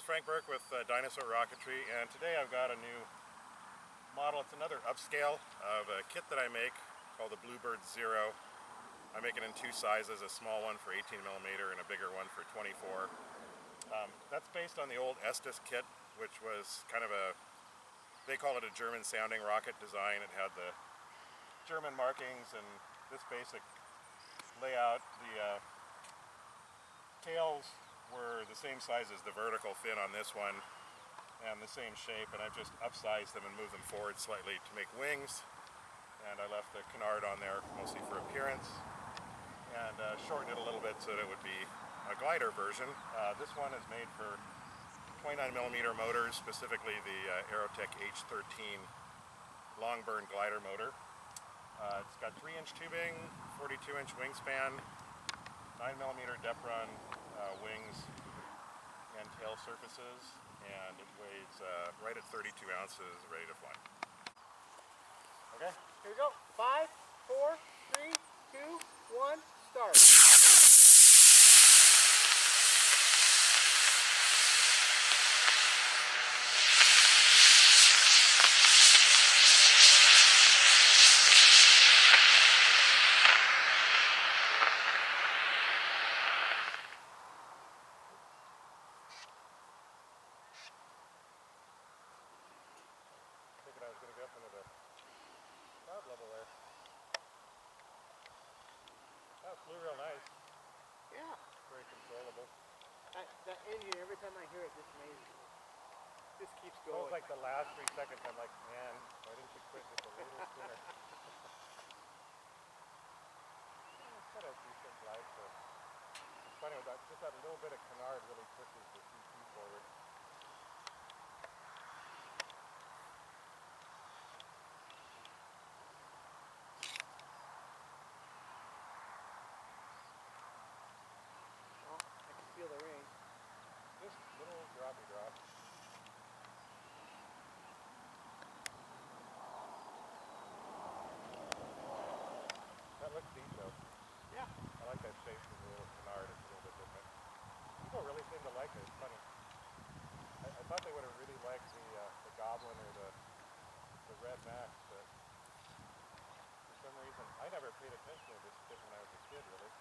Frank Burke with Dinosaur Rocketry, and today I've got a new model. It's another upscale of a kit that I make called the Bluebird Zero. I make it in two sizes, a small one for 18mm and a bigger one for 24. That's based on the old Estes kit, which was kind of they call it a German sounding rocket design. It had the German markings and this basic layout. The tails were the same size as the vertical fin on this one and the same shape, and I've just upsized them and moved them forward slightly to make wings, and I left the canard on there mostly for appearance and shortened it a little bit so that it would be a glider version. This one is made for 29mm motors, specifically the Aerotech H13 long burn glider motor. It's got 3-inch tubing, 42-inch wingspan, 9mm depth run wings and tail surfaces, and it weighs right at 32 ounces, ready to fly. Okay? Here we go. 5, 4, 3, 2, 1, start. I was going to go up into the cloud level there. That flew real nice. Yeah. Very controllable. That engine, every time I hear it, just amazes me. Just keeps It going. was like the last 3 seconds, I'm like, man, why didn't you quit just a little sooner? It's got a decent glide, so it's funny, just that little bit of canard really pushes the CP forward. Oh, I can feel the rain. Just little droppy drop. That looks deep though. Yeah. I like that shape of the little canard. It's a little bit different. People really seem to like it. It's funny. I thought they would have really liked the Goblin or the Red Max, but for some reason I never paid attention to this kit when I was a kid, really.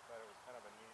But it was kind of a neat